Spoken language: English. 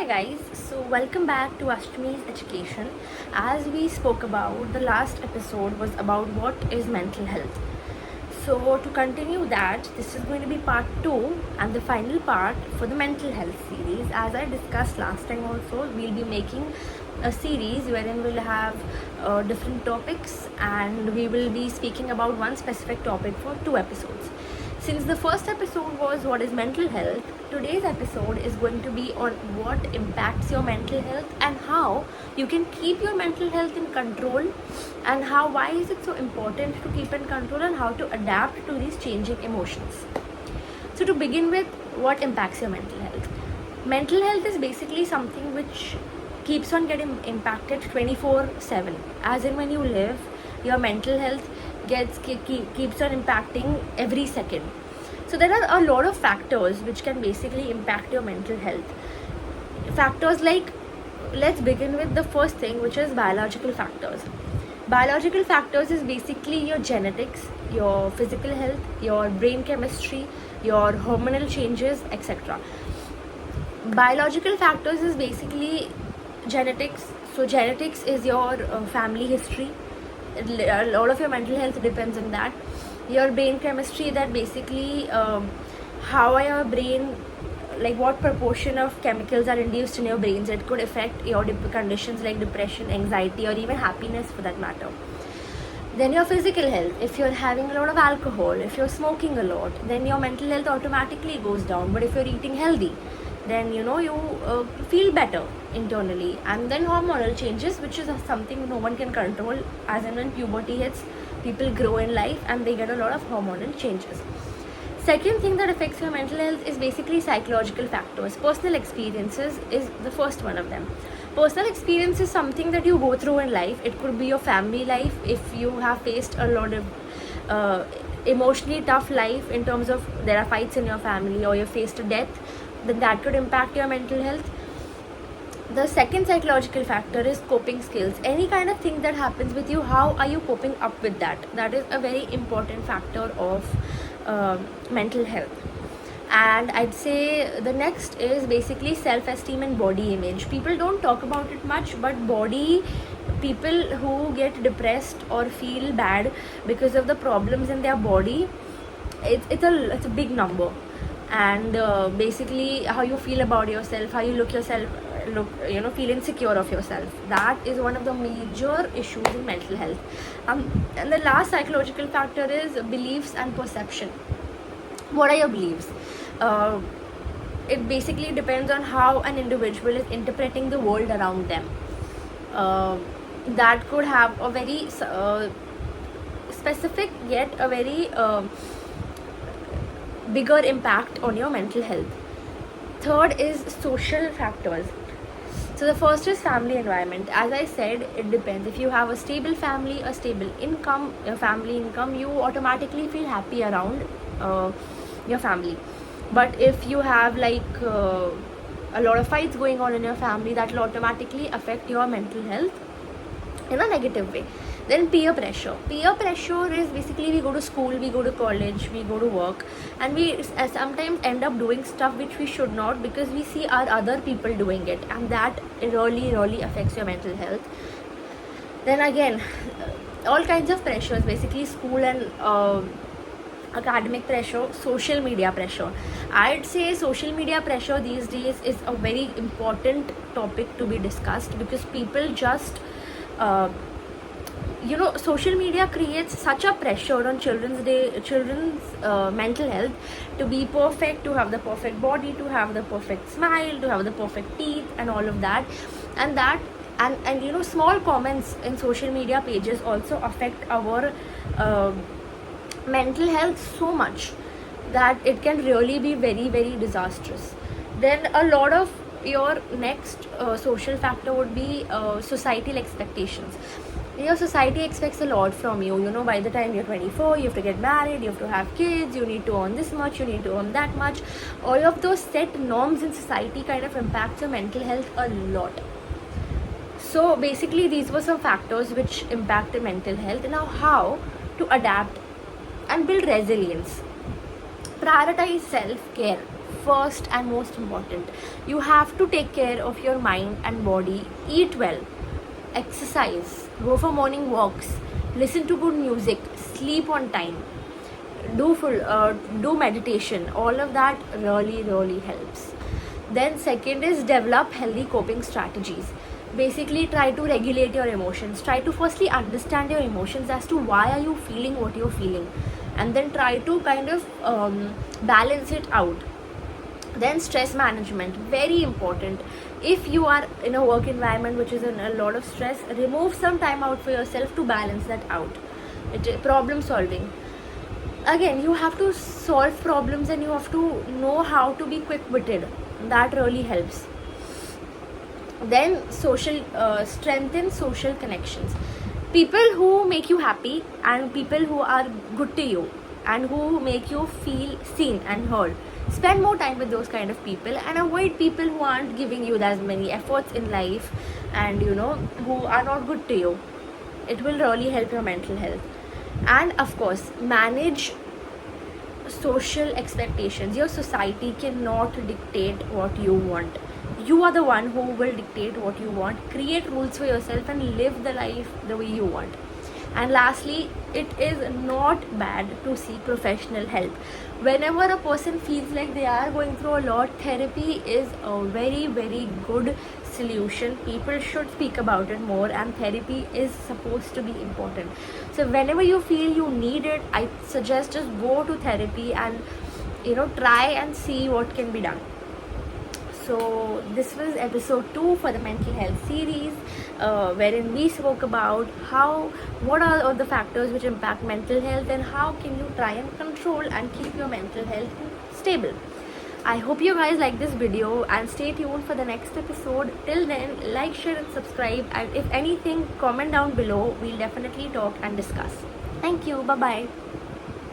guys, so welcome back to Ashtami's Education. As we spoke about, the last episode was about what is mental health. So to continue that, this is going to be part 2 and the final part for the mental health series. As I discussed last time also, we'll be making a series wherein we'll have different topics and we will be speaking about one specific topic for 2 episodes. Since the first episode was what is mental health, today's episode is going to be on what impacts your mental health and how you can keep your mental health in control, and why is it so important to keep in control and how to adapt to these changing emotions. So to begin with, what impacts your mental health? Mental health is basically something which keeps on getting impacted 24/7. As in, when you live, your mental health keeps on impacting every second. So there are a lot of factors which can basically impact your mental health. Factors like, let's begin with the first thing, which is biological factors. Biological factors is basically your genetics, your physical health, your brain chemistry, your hormonal changes, etc. Biological factors is basically genetics. So genetics is your family history. A lot of your mental health depends on that. Your brain chemistry, that basically how your brain, like what proportion of chemicals are induced in your brains. It could affect your conditions like depression, anxiety, or even happiness for that matter. Then your physical health, if you're having a lot of alcohol, if you're smoking a lot, then your mental health automatically goes down. But if you're eating healthy, then you feel better internally. And then hormonal changes, which is something no one can control. As and when puberty hits, people grow in life and they get a lot of hormonal changes. Second thing that affects your mental health is basically psychological factors. Personal experiences is the first one of them. Personal experience is something that you go through in life. It could be your family life. If you have faced a lot of emotionally tough life in terms of there are fights in your family, or you faced a death, then that could impact your mental health. The second psychological factor is coping skills. Any kind of thing that happens with you, how are you coping up with that? That is a very important factor of mental health. And I'd say the next is basically self-esteem and body image. People don't talk about it much, but people who get depressed or feel bad because of the problems in their body, it's a big number. And basically how you feel about yourself, how you feel insecure of yourself, that is one of the major issues in mental health. And the last psychological factor is beliefs and perception. What are your beliefs? It basically depends on how an individual is interpreting the world around them. That could have a very specific yet a very bigger impact on your mental health. Third is social factors. So the first is family environment. As I said, it depends. If you have a stable family, a stable income, your family income, you automatically feel happy around your family. But if you have a lot of fights going on in your family, that will automatically affect your mental health in a negative way. Then peer pressure. Peer pressure is basically, we go to school, we go to college, we go to work, and we sometimes end up doing stuff which we should not because we see our other people doing it, and that really affects your mental health. Then again, all kinds of pressures, basically school and academic pressure, social media pressure. I'd say social media pressure these days is a very important topic to be discussed, because people just social media creates such a pressure on children's mental health to be perfect, to have the perfect body, to have the perfect smile, to have the perfect teeth and all of that. And small comments in social media pages also affect our mental health so much that it can really be very disastrous. Then a lot of your next social factor would be societal expectations. Your society expects a lot from you. By the time you're 24, you have to get married, you have to have kids, you need to earn this much, you need to earn that much. All of those set norms in society kind of impacts your mental health a lot. So basically these were some factors which impact the mental health. Now, how to adapt and build resilience? Prioritize self-care first and most important. You have to take care of your mind and body. Eat well, exercise, go for morning walks, listen to good music, sleep on time, do meditation. All of that really helps. Then second is develop healthy coping strategies. Basically try to regulate your emotions. Try to firstly understand your emotions as to why are you feeling what you're feeling, and then try to kind of balance it out. Then stress management, very important. If you are in a work environment which is in a lot of stress, remove some time out for yourself to balance that out. Problem solving, again, you have to solve problems and you have to know how to be quick witted. That really helps. Then social strengthen social connections. People who make you happy and people who are good to you and who make you feel seen and heard, spend more time with those kind of people and avoid people who aren't giving you as many efforts in life and who are not good to you. It will really help your mental health. And of course, manage social expectations. Your society cannot dictate what you want. You are the one who will dictate what you want. Create rules for yourself and live the life the way you want. And lastly, it is not bad to seek professional help. Whenever a person feels like they are going through a lot, therapy is a very good solution. People should speak about it more, and therapy is supposed to be important. So whenever you feel you need it, I suggest just go to therapy and try and see what can be done. So this was episode 2 for the mental health series, wherein we spoke about what are all the factors which impact mental health and how can you try and control and keep your mental health stable. I hope you guys like this video and stay tuned for the next episode. Till then, like, share and subscribe, and if anything, comment down below. We'll definitely talk and discuss. Thank you. Bye bye.